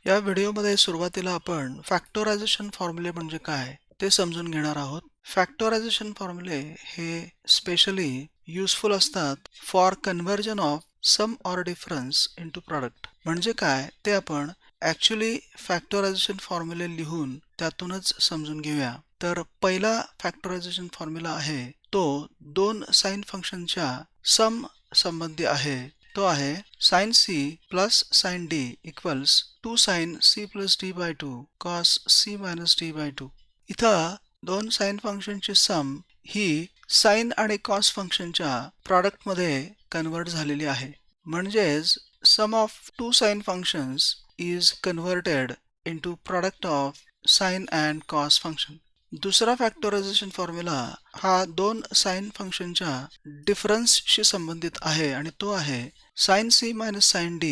या व्हिडिओमध्ये सुरुवातीला आपण फॅक्टरायझेशन फॉर्म्युले म्हणजे काय ते समजून घेणार आहोत. फॅक्टरायझेशन फॉर्म्युले हे स्पेशली युजफुल असतात for conversion of sum or difference into product. म्हणजे काय ते आपण ॲक्च्युली फॅक्टरायझेशन फॉर्म्युले लिहून त्यातूनच समजून घेऊया. तर पहिला फॅक्टरायझेशन फॉर्म्युला आहे तो दोन साइन फंक्शनच्या सम संबंधी आहे. तो आहे sin c plus sin d equals 2 sin c plus d by 2 cos c minus d by 2. इथं दोन साइन फंक्शनची सम ही साइन आणि कॉस फंक्शनच्या प्रॉडक्टमध्ये कन्वर्ट झालेली आहे. म्हणजेच sum of two sine functions is converted into product of sine and cos function. दुसरा factorization formula हा दोन साइन फंक्शनच्या डिफरन्सशी संबंधित आहे आणि तो आहे sin c minus sin d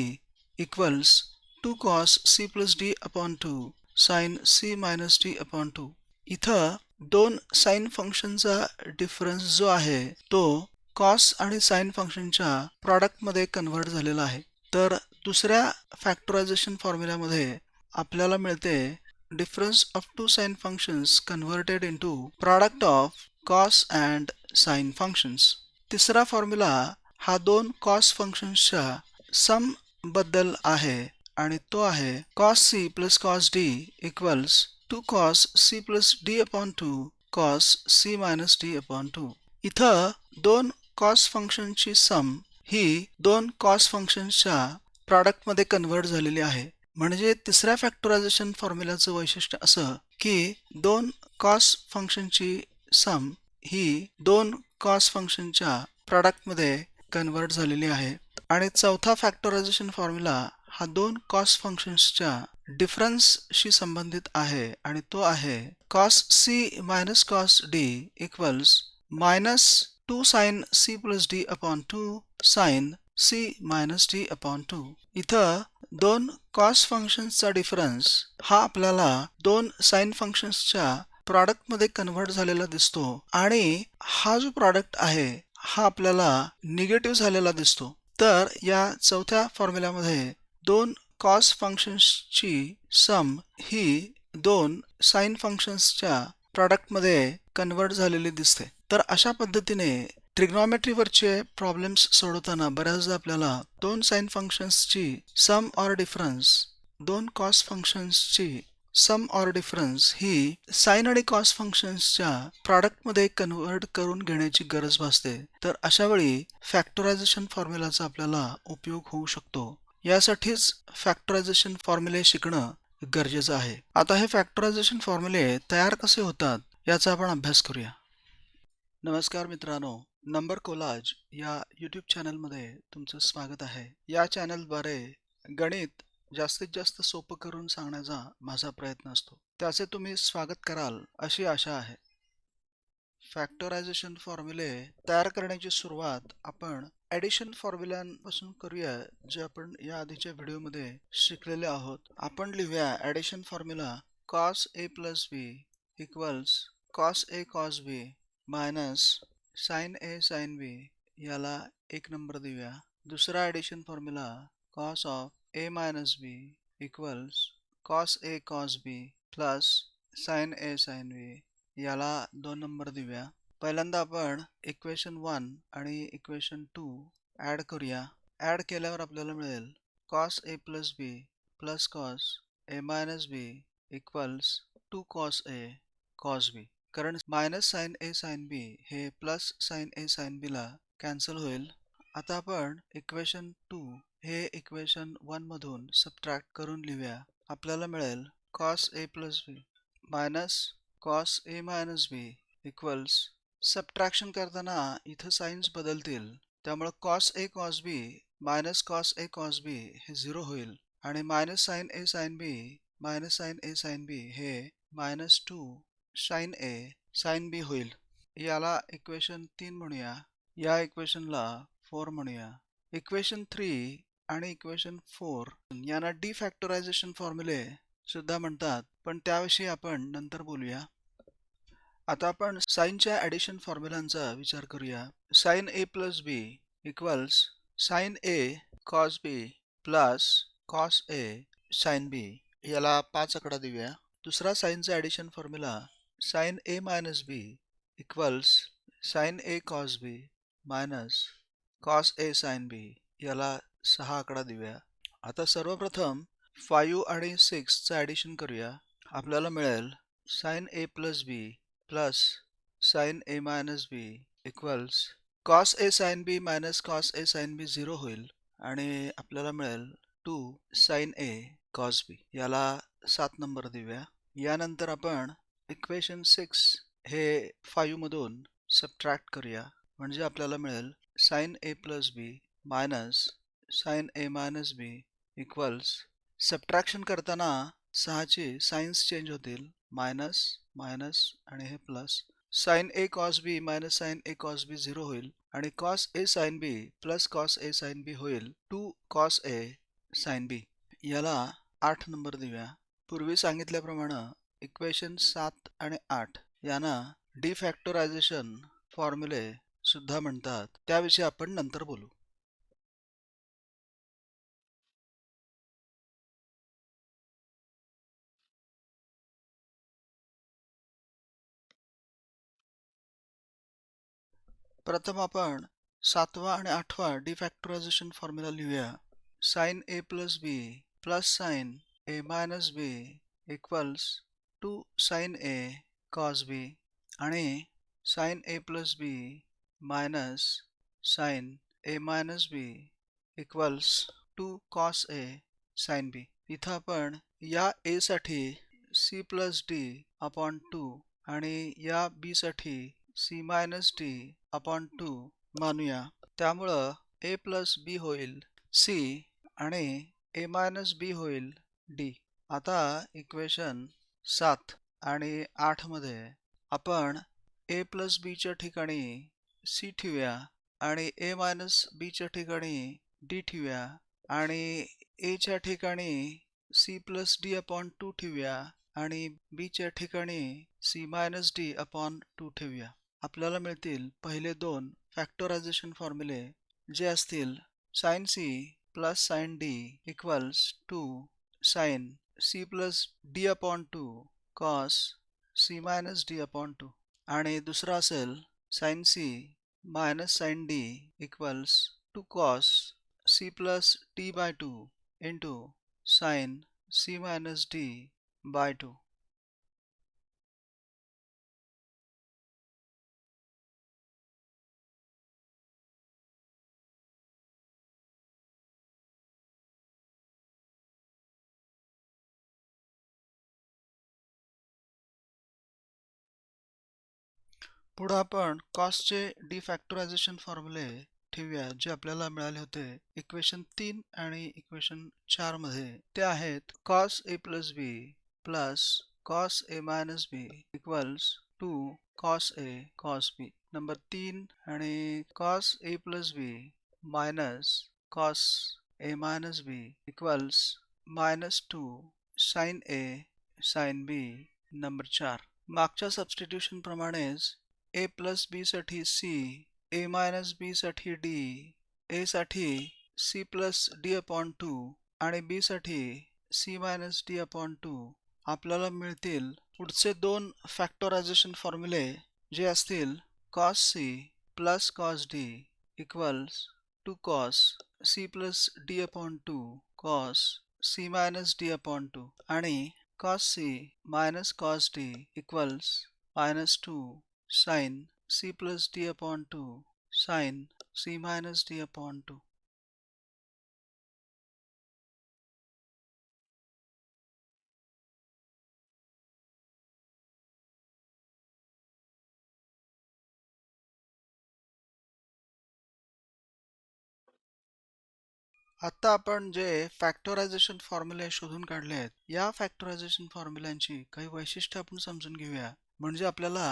equals 2 cos c plus d upon 2 sin c minus d upon 2. इथं दोन साइन फंक्शनचा डिफरन्स जो आहे तो कॉस आणि साइन फंक्शनच्या प्रॉडक्टमध्ये कन्वर्ट झालेला आहे. तर दुसऱ्या फॅक्टरायझेशन फॉर्म्युल्यामध्ये आपल्याला मिळते difference of two sine functions converted into product of cos and sine functions. तिसरा फॉर्म्युला हा दोन cos फंक्शन्सच्या सम बद्दल आहे आणि तो आहे cos c plus cos d equals 2 cos c plus d upon 2 cos c minus d upon 2. इथं दोन cos फंक्शनची सम ही दोन cos फंक्शन्सच्या प्रॉडक्टमध्ये कन्वर्ट झालेली आहे. म्हणजे तिसऱ्या फॅक्टरायझेशन फॉर्म्युलाचं वैशिष्ट्य असं की दोन कॉस फंक्शनची सम ही दोन कॉस फंक्शनच्या प्रॉडक्टमध्ये कन्वर्ट झालेली आहे. आणि चौथा फॅक्टरायझेशन फॉर्म्युला हा दोन कॉस फंक्शन्सच्या डिफरन्सशी संबंधित आहे आणि तो आहे cos C minus cos d equals minus 2 sine C plus D upon 2 sine C minus D upon 2. इथं दोन कॉस फंक्शन्सचा डिफरन्स हा आपल्याला दोन साइन फंक्शन्सच्या प्रॉडक्टमध्ये कन्वर्ट झालेला दिसतो आणि हा जो प्रॉडक्ट आहे हा आपल्याला निगेटिव्ह झालेला दिसतो. तर या चौथ्या फॉर्म्युल्यामध्ये दोन कॉस फंक्शन्सची सम ही दोन साइन फंक्शन्सच्या प्रॉडक्टमध्ये कन्वर्ट झालेली दिसते. तर अशा पद्धतीने ट्रिग्नॉमेट्रीवरचे प्रॉब्लेम्स सोडवताना बऱ्याचदा आपल्याला दोन साइन फंक्शन्सची सम ऑर डिफरन्स, दोन कॉस फंक्शन्सची सम ऑर डिफरन्स ही साइन आणि कॉस फंक्शन्सच्या प्रॉडक्टमध्ये कन्वर्ट करून घेण्याची गरज भासते. तर अशा वेळी फॅक्टरायझेशन फॉर्म्युलाचा आपल्याला उपयोग होऊ शकतो. यासाठीच फॅक्टरायझेशन फॉर्म्युले शिकणं गरजेचं आहे. आता हे फॅक्टरायझेशन फॉर्म्युले तयार कसे होतात याचा आपण अभ्यास करूया. नमस्कार मित्रांनो, नंबर कोलाज या यूट्यूब चॅनलमध्ये तुमचं स्वागत आहे. या चॅनलद्वारे गणित जास्तीत जास्त सोपं करून सांगण्याचा माझा प्रयत्न असतो. त्याचे तुम्ही स्वागत कराल अशी आशा आहे. फॅक्टरायझेशन फॉर्म्युले तयार करण्याची सुरुवात आपण ॲडिशन फॉर्म्युल्यांपासून करूया, जे आपण या आधीच्या व्हिडिओमध्ये शिकलेले आहोत. आपण लिहूया addition formula cos a plus b equals cos a cos b minus sine a sine b याला एक नंबर देऊया. दुसरा addition formula cos of a minus b equals cos a cos b plus sine a sine b याला 2 number देऊया. पहिल्यांदा आपण equation 1 आणि equation 2 add करूया. ॲड केल्यावर आपल्याला मिळेल cos a plus b plus cos a minus b equals 2 cos a cos b. कारण minus sine a sine b हे plus sine a sine b ला कॅन्सल होईल. आता आपण इक्वेशन 2 हे इक्वेशन 1 मधून सबट्रॅक्ट करून लिहूया. आपल्याला मिळेल cos a plus b minus cos a minus b equals, subtraction करताना इथं साइन्स बदलतील, त्यामुळे cos a cos b minus cos a cos b हे 0 होईल आणि minus sine a sine b minus sine a sine b हे minus 2 sine a sine b होईल. याला इक्वेशन 3 म्हणूया. या इक्वेशनला 4 म्हणूया. इक्वेशन 3 आणि इक्वेशन 4 यांना डिफॅक्टरायझेशन फॉर्म्युले सुद्धा म्हणतात, पण त्याविषयी आपण नंतर बोलूया. आता आपण साइनच्या ॲडिशन फॉर्म्युलांचा विचार करूया. Sine a plus b equals sine a cos b plus cos a sine b याला 5 आकडा देऊया. दुसरा साइनचा addition formula sine a minus b equals sine a cos b minus cos a sine b याला 6 आकडा देऊया. आता सर्वप्रथम 5 आणि 6 चं ॲडिशन करूया. आपल्याला मिळेल sign A plus B plus sign a minus b equals cos a sine B minus cos a sine बी 0 होईल आणि आपल्याला मिळेल 2 साइन ए कॉस बी याला 7 नंबर देऊया. यानंतर आपण इक्वेशन 6 हे 5 मधून सबट्रॅक्ट करूया. म्हणजे आपल्याला मिळेल sign A plus B minus sign a minus b equals subtraction करताना 6 ची साइन्स चेंज होतील. मायनस मायनस आणि हे plus sign a cos b minus sign a cos बी 0 होईल आणि cos a sine B plus cos a sine बी होईल 2 cos a sine b याला 8 number देऊया. पूर्वी सांगितल्याप्रमाणे इक्वेशन 7 आणि 8 यांना डिफॅक्टोरायझेशन फॉर्म्युले सुद्धा म्हणतात. त्याविषयी आपण नंतर बोलू. प्रथम आपण 7वा आणि 8वा डिफॅक्टरायझेशन फॉर्म्युला लिहूया. Sign A plus B plus sign a minus b equals 2 sign a cos बी आणि sign A plus B minus sign a minus b equals 2 cos a sine बी. इथं आपण या ए साठी c प्लस डी अपॉन 2 आणि या बी साठी c minus D upon 2 मानूया. त्यामुळं a प्लस बी होईल c आणि a मायनस बी होईल d. आता इक्वेशन 7 आणि 8 मध्ये आपण a प्लस बी च्या ठिकाणी c ठेवूया आणि a मायनस बी च्या ठिकाणी d ठेवूया आणि a च्या ठिकाणी c प्लस डी अपॉन 2 ठेवूया आणि b च्या ठिकाणी c मायनस डी अपॉन 2 ठेवूया. आपल्याला मिळतील पहिले दोन फॅक्टरायझेशन फॉर्म्युले जे असतील sine C plus sine D equals 2 sine C plus D upon 2 cos C minus D upon 2 आणि दुसरा असेल sine C minus sine D equals 2 cos C plus D by 2 into sine C minus D by 2. पुढे आपण कॉसचे डिफॅक्टरायझेशन फॉर्म्युले ठेवूया जे आपल्याला मिळाले होते इक्वेशन 3 आणि इक्वेशन 4 मध्ये. ते आहेत cos A plus B plus cos A minus b equals 2 cos A cos B. Number 3 आणि cos A plus B minus cos A minus b equals minus 2 sign A sine B. Number 4 मागच्या substitution प्रमाणेच a plus बी साठी c, a minus बी साठी d, a साठी c plus d upon 2 आणि b साठी c minus d upon 2 आपल्याला मिळतील पुढचे दोन फॅक्टरायझेशन फॉर्म्युले जे असतील cos c plus cos d equals 2 cos c plus d upon 2 cos c minus d upon 2 आणि cos c minus cos d equals minus 2 sin c plus d upon 2 sin c minus d upon 2. आता आपण जे factorisation फॉर्म्युले शोधून काढले आहेत या factorisation फॉर्म्युल्यांची काही वैशिष्ट्ये आपण समजून घेऊया. म्हणजे आपल्याला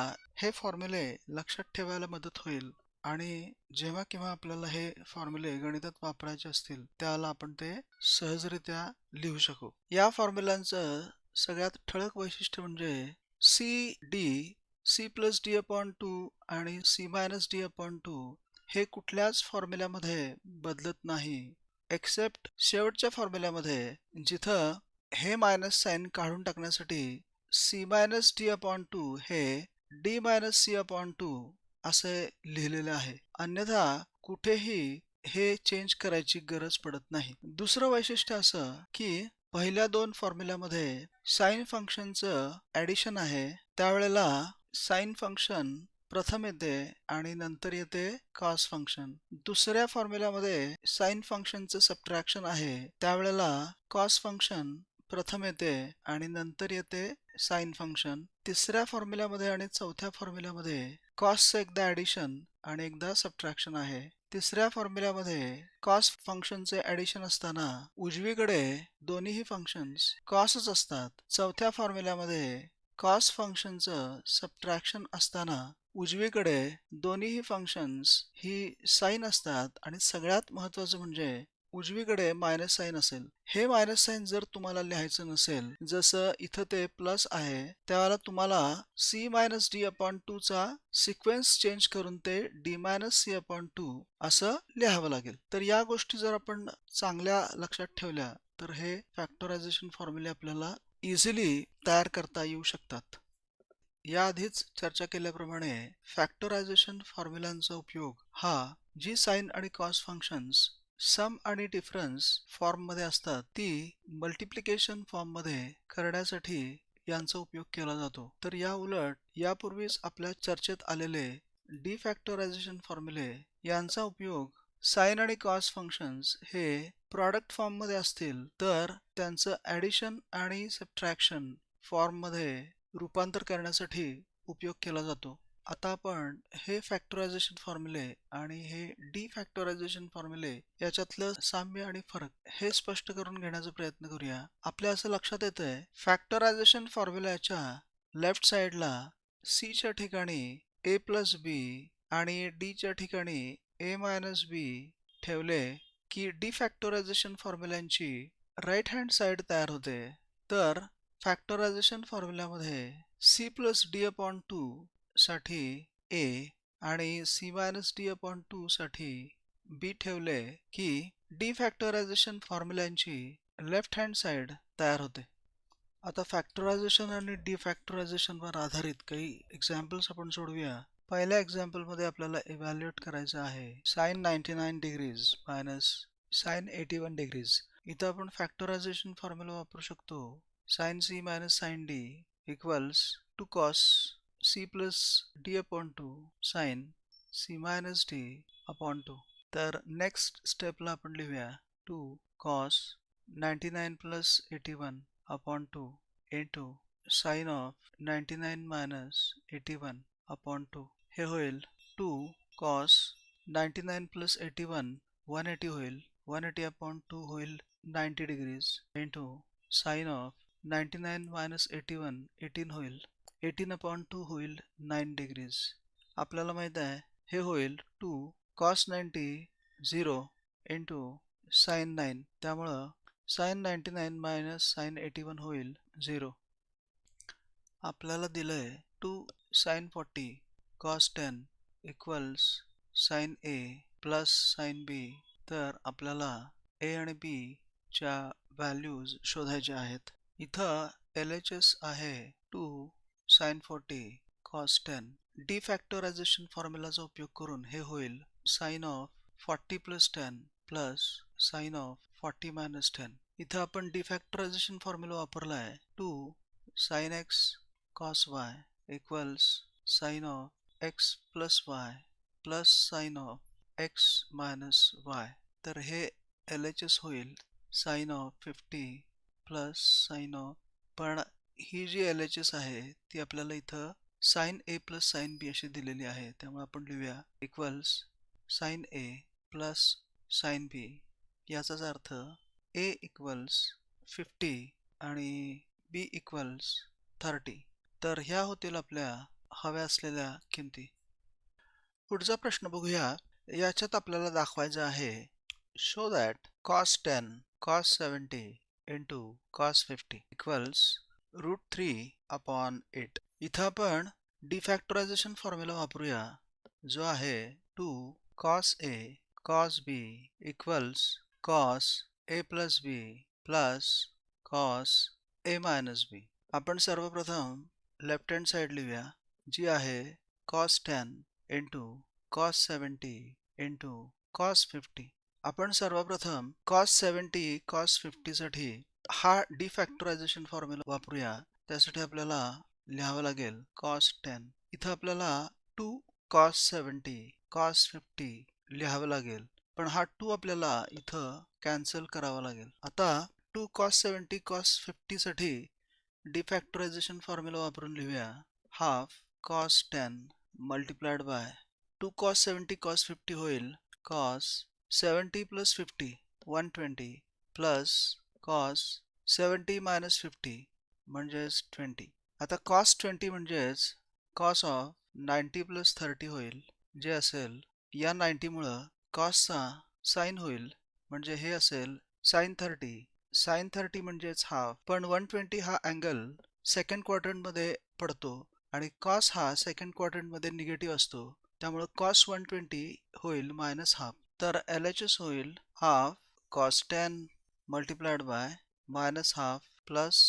हे फॉर्म्युले लक्षात ठेवायला मदत होईल आणि जेव्हा केव्हा आपल्याला हे फॉर्म्युले गणितात वापरायचे असतील त्याला आपण ते सहजरित्या लिहू शकू. या फॉर्म्युलांचं सगळ्यात ठळक वैशिष्ट्य म्हणजे C D C plus D upon 2 आणि सी मायनस डी अपॉन 2 हे कुठल्याच फॉर्म्युल्यामध्ये बदलत नाही एक्सेप्ट शेवटच्या फॉर्म्युल्यामध्ये जिथं हे मायनस साइन काढून टाकण्यासाठी c मायनस डी अपॉन 2 हे d मायनस सी अपॉन 2 असे लिहिलेले आहे. अन्यथा कुठेही हे चेंज करायची गरज पडत नाही. दुसरं वैशिष्ट्य असं की पहिल्या दोन फॉर्म्युल्यामध्ये साइन फंक्शनचं ॲडिशन आहे, त्यावेळेला साइन फंक्शन प्रथम येते आणि नंतर येते कॉस फंक्शन. दुसऱ्या फॉर्म्युल्यामध्ये साइन फंक्शनचं सबट्रॅक्शन आहे, त्यावेळेला कॉस फंक्शन प्रथम येते आणि नंतर येते साइन फंक्शन. तिसऱ्या फॉर्म्युल्यामध्ये आणि चौथ्या फॉर्म्युल्यामध्ये कॉसचं एकदा ॲडिशन आणि एकदा सबट्रॅक्शन आहे. तिसऱ्या फॉर्म्युल्यामध्ये कॉस फंक्शनचे ॲडिशन असताना उजवीकडे दोन्हीही फंक्शन्स कॉसच असतात. चौथ्या फॉर्म्युल्यामध्ये कॉस फंक्शनचं सबट्रॅक्शन असताना उजवीकडे दोन्हीही फंक्शन्स ही साइन असतात आणि सगळ्यात महत्त्वाचं म्हणजे उजवीकडे मायनस साइन असेल. हे मायनस साइन जर तुम्हाला लिहायचं नसेल, जसं इथं ते प्लस आहे, त्यावेळेला तुम्हाला c मायनस डी अपॉन 2 चा सिक्वेन्स चेंज करून ते d मायनस सी अपॉन 2 असं लिहावं लागेल. तर या गोष्टी जर आपण चांगल्या लक्षात ठेवल्या तर हे फॅक्टरायझेशन फॉर्म्युले आपल्याला इझिली तयार करता येऊ शकतात. याआधीच चर्चा केल्याप्रमाणे फॅक्टरायझेशन फॉर्म्युलांचा उपयोग हा जी साइन आणि कॉस फंक्शन्स सम आणि डिफरन्स फॉर्ममध्ये असतात ती मल्टिप्लिकेशन फॉर्ममध्ये करण्यासाठी यांचा उपयोग केला जातो. तर या उलट यापूर्वीच आपल्या चर्चेत आलेले डिफॅक्टरायझेशन फॉर्म्युले यांचा उपयोग साइन आणि कॉस फंक्शन्स हे प्रॉडक्ट फॉर्ममध्ये असतील तर त्यांचं ॲडिशन आणि सबट्रॅक्शन फॉर्ममध्ये रूपांतर करण्यासाठी उपयोग केला जातो. आता आपण हे फॅक्टरायझेशन फॉर्म्युले आणि हे डिफॅक्टरायझेशन फॉर्म्युले याच्यातलं साम्य आणि फरक हे स्पष्ट करून घेण्याचा प्रयत्न करूया. आपल्या असं लक्षात येतंय फॅक्टरायझेशन फॉर्म्युल्याच्या लेफ्ट साइडला c च्या ठिकाणी a प्लस बी आणि d च्या ठिकाणी a मायनस बी ठेवले की डिफॅक्टरायझेशन फॉर्म्युल्यांची राईट हँड साइड तयार होते. तर फॅक्टरायझेशन फॉर्म्युल्यामध्ये c प्लस डी अपॉन 2 साठी a आणि c मायनस डी अपॉन 2 साठी b ठेवले की डिफॅक्टरायझेशन फॉर्म्युल्यांची लेफ्ट हँड साइड तयार होते. आता फॅक्टरायझेशन आणि डिफॅक्टरायझेशनवर आधारित काही एक्झाम्पल्स आपण सोडवूया. पहिल्या एक्झाम्पलमध्ये आपल्याला इव्हॅल्युएट करायचं आहे sine 99 degrees minus sine 81 degrees. इथं आपण फॅक्टरायझेशन फॉर्म्युला वापरू शकतो. Sine c minus sine d equals two cos c plus d upon 2 sine c minus d upon 2. तर नेक्स्ट स्टेपला आपण लिहूया 2 cos 99 plus 81 upon 2 into sine of 99 minus 81 upon 2. हे होईल 2 कॉस 99 प्लस 81 180 होईल. 180 अपॉन 2 होईल 90 degrees into sine of 99 minus 81 18 होईल. 18 upon 2 होईल 9 डिग्रीज. आपल्याला माहित आहे हे होईल 2 कॉस 90 0 इंटू साइन 9, त्यामुळं साइन 99 मायनस साइन 81 होईल 0. आपल्याला दिलंय 2 sine 40 cos 10 equals sine a plus sine b. तर आपल्याला a आणि b च्या व्हॅल्यूज शोधायच्या आहेत. इथं LHS आहे 2 साइन 40 कॉस 10. डिफॅक्टरायझेशन फॉर्म्युलाचा उपयोग करून हे होईल sine of 40 plus 10 plus sine of 40 minus 10. इथं आपण डिफॅक्टरायझेशन फॉर्म्युला वापरला आहे 2 sine x cos y equals sine of x plus y plus sine of x minus y. तर हे LHS होईल sine of 50 plus sine of, पण ही जी LHS आहे ती आपल्याला इथं sine a plus sine b अशी दिलेली आहे, त्यामुळे आपण लिहूया equals sine a plus sine b. याचाच अर्थ a इक्वल्स 50 आणि b इक्वल्स 30. तर ह्या होतील आपल्या हव्या असलेल्या किमती. पुढचा प्रश्न बघूया. याच्यात आपल्याला दाखवायचं आहे show that cos 10 cos 70 into cos 50 equals root 3 upon 8. इथं आपण डिफॅक्टरायझेशन फॉर्म्युला वापरूया जो आहे 2 cos a cos b equals cos a plus b plus cos a minus b. आपण सर्वप्रथम लेफ्ट हँड साइड लिहूया, जी आहे cos 10 into cos 70 into cos 50. आपण सर्वप्रथम cos 70 cos 50 साठी हा डिफॅक्टरायझेशन फॉर्म्युला वापरूया. त्यासाठी आपल्याला लिहावं लागेल cos 10. इथं आपल्याला 2 cos 70 cos 50 लिहावं लागेल, पण हा 2 आपल्याला इथं कॅन्सल करावा लागेल. आता 2 cos 70 cos 50 साठी डिफॅक्टरायझेशन फॉर्म्युला वापरून लिहूया. Half cos 10 multiplied bye 2 cos 70 cos 50 होईल cos 70 plus 50 120 plus cos 70 minus 50 म्हणजेच 20. आता cos 20 म्हणजेच cos of 90 plus 30 होईल, जे असेल या 90 मुळे cos चा साइन होईल, म्हणजे हे असेल sin 30. sin 30 म्हणजेच हाफ, पण 120 हा अँगल सेकंड क्वाड्रंट मध्ये पडतो आणि cos हा सेकंड क्वाड्रंट मध्ये निगेटिव्ह असतो, त्यामुळे cos 120 होईल मायनस हाफ. तर LHS होईल half cos 10 multiplied by minus half plus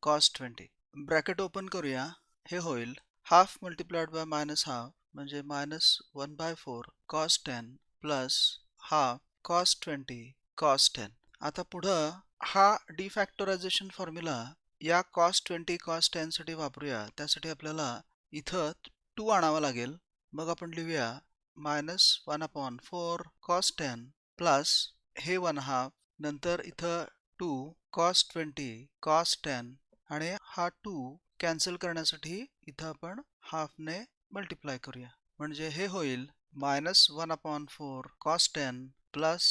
cos 20. Bracket open करूया. हे होईल half multiplied by minus half म्हणजे minus 1/4 cos 10 plus half cos 20 cos 10. आता पुढं हा डिफॅक्टरायझेशन फॉर्म्युला या cos 20 cos 10 साठी वापरूया. त्यासाठी आपल्याला इथं 2 आणावा लागेल. मग आपण लिहूया मायनस 1/4 cos 10 प्लस हे 1 हाफ, नंतर इथं 2 cos 20 cos 10 आणि हा 2 कॅन्सल करण्यासाठी इथं आपण हाफने मल्टिप्लाय करूया, म्हणजे हे होईल मायनस 1/4 cos 10 प्लस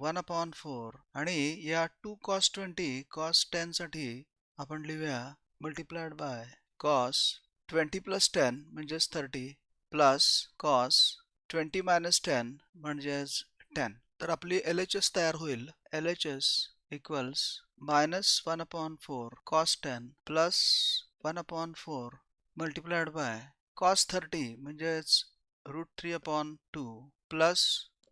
1/4 आणि या 2 cos 20 cos 10 साठी आपण लिहूया मल्टिप्लाइड बाय cos 20 प्लस 10 म्हणजेच 30 प्लस cos 20 मायनस 10 म्हणजेच 10. तर आपली LHS तयार होईल. LHS equals minus 1/4 cos 10 plus 1/4 multiplied by cos 30 म्हणजेच √3/2 प्लस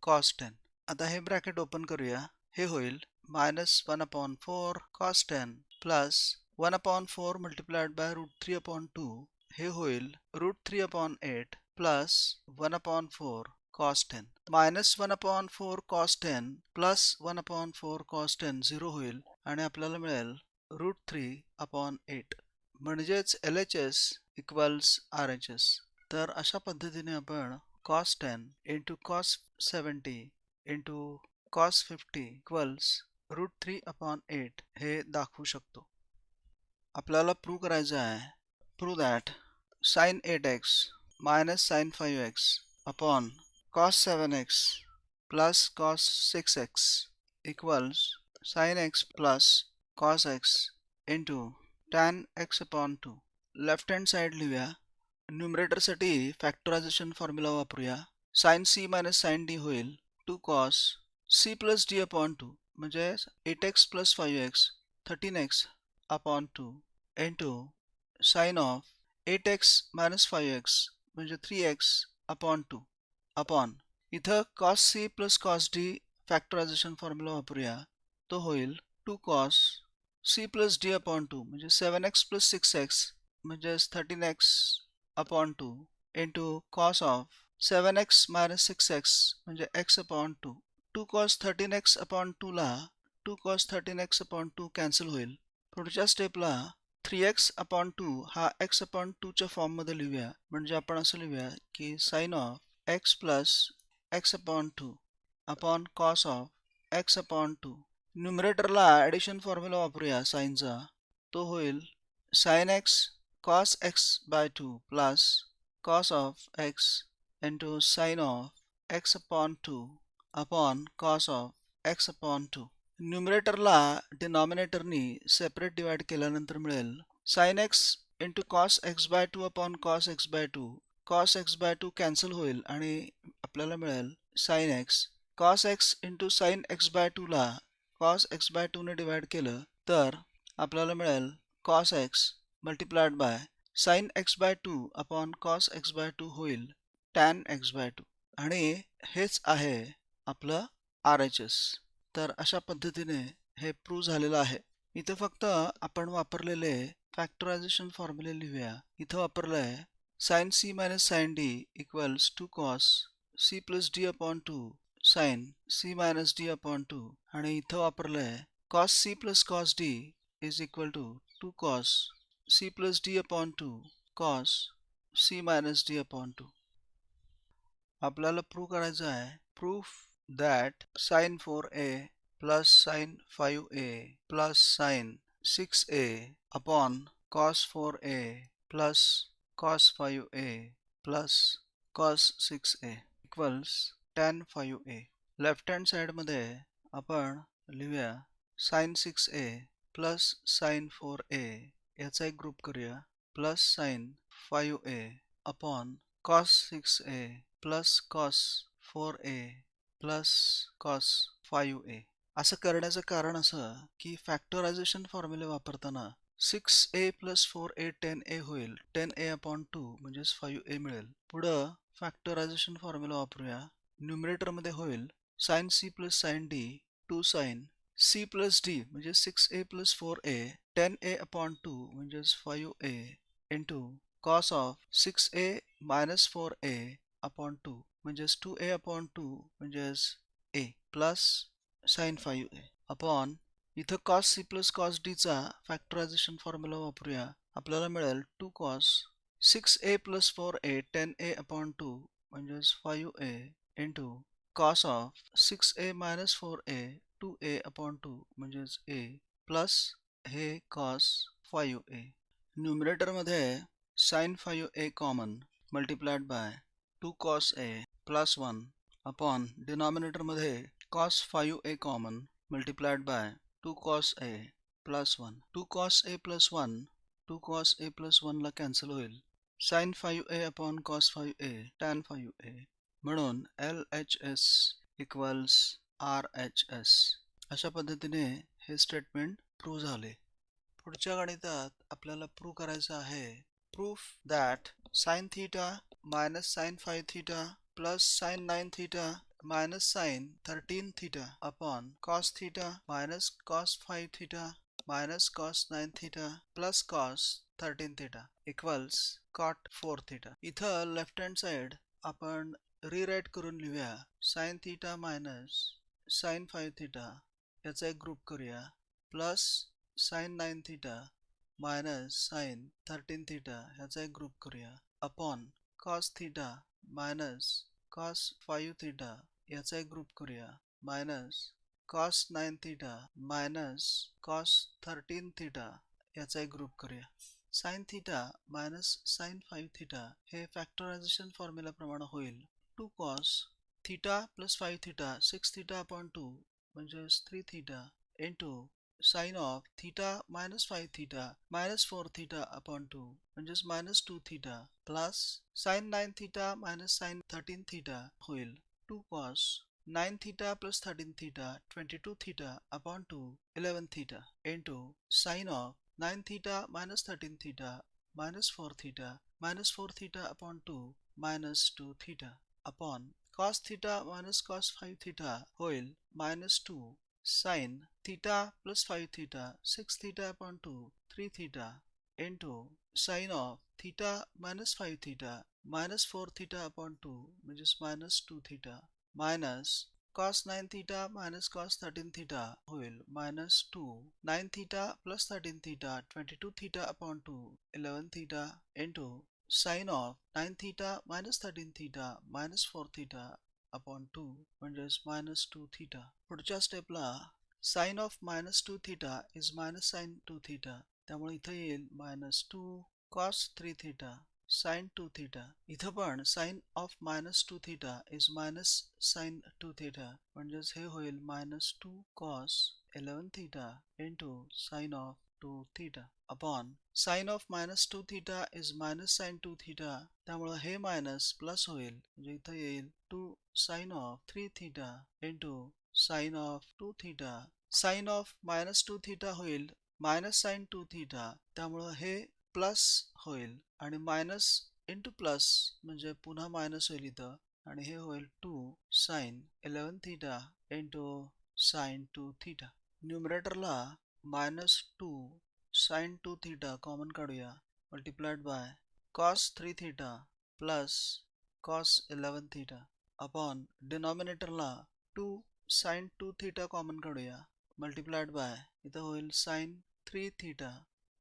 cos 10. आता हे ब्रॅकेट ओपन करूया. हे होईल minus 1/4 cos 10 plus 1/4 multiplied by √3/2. हे होईल √3/8 plus 1/4 cos 10. Minus 1/4 cos 10 plus 1/4 cos 10 zero होईल आणि आपल्याला मिळेल √3/8. म्हणजेच LHS इक्वल्स RHS. तर अशा पद्धतीने आपण cos 10 into cos 70 into cos 50 equals √3/8 हे दाखवू शकतो. आपल्याला प्रूव्ह करायचं आहे. Prove that sin 8x minus sin 5x upon cos 7x plus cos 6x equals sin x plus cos x into tan x upon 2. Left hand side लिहूया. Numerator साठी factorisation formula वापरूया. sin c minus sin d होईल 2 cos c plus d upon 2 म्हणजे 8x plus 5x 13x upon 2 into sin of 8x minus 5x म्हणजे 3x upon 2 upon इथं cos c plus cos d factorisation formula वापरूया. तो होईल 2 cos c plus d upon 2 म्हणजे 7x plus 6x म्हणजे 13x upon 2 into cos of 7x minus 6x म्हणजे x upon 2. 2 cos 13x upon 2 ला 2 cos 13x upon 2 cancel होईल. पुढच्या स्टेपला 3x upon 2 हा x upon 2 च्या फॉर्म मध्ये लिहूया. म्हणजे आपण असं लिहूया की sin of x plus x upon 2 upon cos of x upon 2. न्यूमरेटरला ॲडिशन फॉर्म्युला वापरूया साइनचा. तो होईल sin x cos x by 2 plus cos of x into sin of x upon 2 upon cos of x upon 2. न्यूमरेटरला डिनॉमिनेटरनी separate divide केल्यानंतर मिळेल sin x into cos x by 2 upon cos x by 2. cos x by 2 cancel होईल आणि आपल्याला मिळेल sin x. cos x into sin x by 2 ला cos x by 2 ने डिवाइड केलं तर आपल्याला मिळेल cos x multiplied by sin x by 2 upon cos x by 2 होईल tan x by 2. आणि हेच आहे आपलं RHS. तर अशा पद्धतीने हे प्रूव्ह झालेलं आहे. इथे फक्त आपण वापरलेले फॅक्टरायझेशन फॉर्म्युले लिहूया. इथं वापरलंय sin c minus sin d equals 2 cos c plus d upon 2 sin c minus d upon 2 आणि इथं वापरलंय cos c plus cos d is equal to 2 cos c plus d upon 2 cos c minus d upon 2. आपल्याला prove करायचं आहे proof that sin 4a plus sin 5a plus sin 6a upon cos 4a plus cos 5a plus cos 6a equals tan 5a. Left hand side मध्ये आपण लिहूया sin 6a plus sin 4a याचा एक group करूया plus sin 5a upon cos 6a plus cos 4a plus cos 5a. असं करण्याचं कारण असं की फॅक्टरायझेशन फॉर्म्युले वापरताना 6a plus 4a 10a होईल. 10a upon 2 म्हणजेच 5a मिळेल. पुढं फॅक्टरायझेशन फॉर्म्युला वापरूया. न्यूमरेटर मध्ये होईल sin c plus sin d 2 sin c plus d म्हणजे 6a plus 4a 10a upon 2 म्हणजेच 5a into cos of 6a minus 4a upon 2 म्हणजेच 2a upon 2 म्हणजेच a plus sin 5a upon इथं cos c plus cos d चा factorisation formula वापरूया. आपल्याला मिळेल 2 cos 6a plus 4a 10a upon 2 म्हणजेच 5a into cos of 6a minus 4a 2a upon 2 म्हणजेच a plus हे cos 5a. Numerator मध्ये sin 5a common multiplied by 2 cos a plus 1 upon denominator मध्ये cos 5a common multiplied by 2 cos a plus 1. 2 cos a plus 1 2 cos a plus 1 ला cancel होईल. sin 5a upon cos 5a tan 5a म्हणून LHS equals RHS. अशा पद्धतीने हे statement prove झाले. पुढच्या गणितात आपल्याला प्रूव्ह करायचं आहे proof that sin theta minus sin 5 theta plus sin 9 theta minus sin 13 theta upon cos theta minus cos 5 theta minus cos 9 theta plus cos 13 theta equals cot 4 theta. इथं left hand side आपण rewrite करून लिहूया sin theta minus sin 5 theta याचा एक group करूया plus sin 9 theta minus sin 13 theta ह्याचा एक group करूया upon cos theta minus cos 5 theta याचा एक ग्रुप करूया minus cos 9 theta minus cos 13 theta याचा एक ग्रुप करूया. sin theta minus sin 5 theta हे फॅक्टरायझेशन फॉर्म्युला प्रमाणे होईल 2 cos theta plus 5 theta 6 theta upon 2 म्हणजेच 3 theta into sin of theta minus 5 theta minus 4 theta upon 2 म्हणजेच minus 2 theta plus sin 9 theta minus sin 13 theta होईल 2 cos 9 theta plus 13 theta 22 theta upon 2 11 theta into sin of 9 theta minus 13 theta minus 4 theta minus 4 theta upon 2 minus 2 theta upon cos theta minus cos 5 theta होईल minus 2 sin theta plus 5 theta 6 theta upon 2 3 theta into sin of theta minus 5 theta minus 4 theta upon 2 which is minus 2 theta minus cos 9 theta minus cos 13 theta will minus 2 9 theta plus 13 theta 22 theta upon 2 11 theta into sin of 9 theta minus 13 theta minus 4 theta upon 2 म्हणजेच minus 2 theta. पुढच्या स्टेपला sin of minus 2 theta is minus sin 2 theta त्यामुळे इथे येईल minus 2 cos 3 theta sin 2 theta. इथं पण sin of minus 2 theta is minus sin 2 theta म्हणजेच हे होईल minus 2 cos 11 theta into sin of 2 theta upon sin of minus 2 theta is minus sin 2 theta त्यामुळे हे मायनस प्लस होईल म्हणजे इथं येईल 2 sin of 3 theta into sin of 2 theta sin of minus 2 theta होईल minus sin 2 theta त्यामुळे हे plus होईल आणि मायनस इंटू प्लस म्हणजे पुन्हा मायनस होईल इथं आणि हे होईल 2 sin 11 theta into sin 2 theta. न्यूमरेटरला -2 sin 2 theta कॉमन काढूया multiplied by cos 3 theta plus cos 11 theta upon डिनॉमिनेटरला 2 sin 2 theta कॉमन काढूया मल्टिप्लाइड बाय इथं होईल sin 3 theta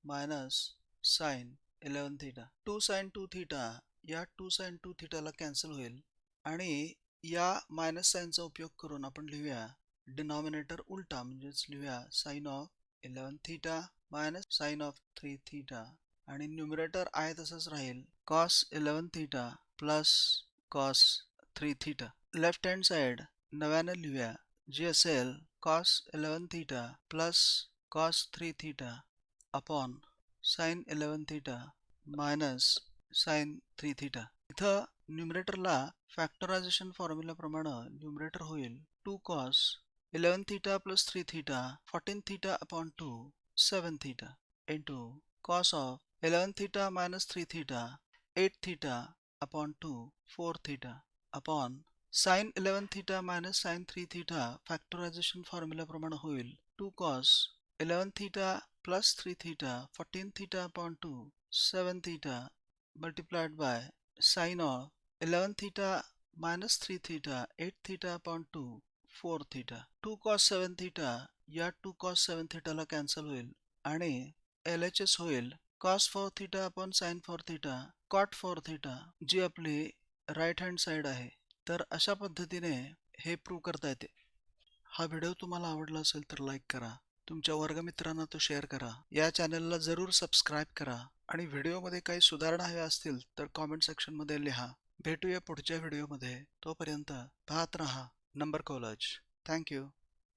minus sin 11 theta 2 sin 2 theta या 2 sin 2 theta ला कॅन्सल होईल आणि या मायनस साइनचा उपयोग करून आपण लिहूया डिनॉमिनेटर उलटा म्हणजेच लिहूया sin of 11 theta minus sin of 3 theta आणि न्यूमरेटर आहे तसंच राहील cos 11 theta plus cos 3 theta left hand side नव्याने लिहूया जी असेल cos 11 theta plus cos 3 theta upon sin 11 theta minus sin 3 theta इथं न्यूमरेटरला फॅक्टरायझेशन फॉर्म्युला प्रमाणे न्यूमरेटर होईल 2 cos 11 theta plus 3 theta 14 theta upon 2 7 theta into cos of 11 theta minus 3 theta 8 theta upon 2 4 theta upon sin 11 theta minus sin 3 theta factorisation formula प्रमाणे होईल 2 cos 11 theta plus 3 theta 14 theta upon 2 7 theta multiplied by sin of 11 theta minus 3 theta 8 theta upon 2 4 theta 2 cos 7 theta या 2 cos 7 theta ला cancel होईल आणि LHS होईल cos 4 theta upon sin 4 theta cot 4 theta जी आपली right hand side आहे तर अशा पद्धतीने हे प्रूव्ह करता येते हा व्हिडिओ तुम्हाला आवडला असेल तर लाईक करा तुमच्या वर्गमित्रांना तो शेअर करा या चॅनलला जरूर सबस्क्राईब करा आणि व्हिडिओमध्ये काही सुधारणा हव्या असतील तर कॉमेंट सेक्शनमध्ये लिहा भेटूया पुढच्या व्हिडिओमध्ये तोपर्यंत पाहत रहा नंबर कॉलेज थँक्यू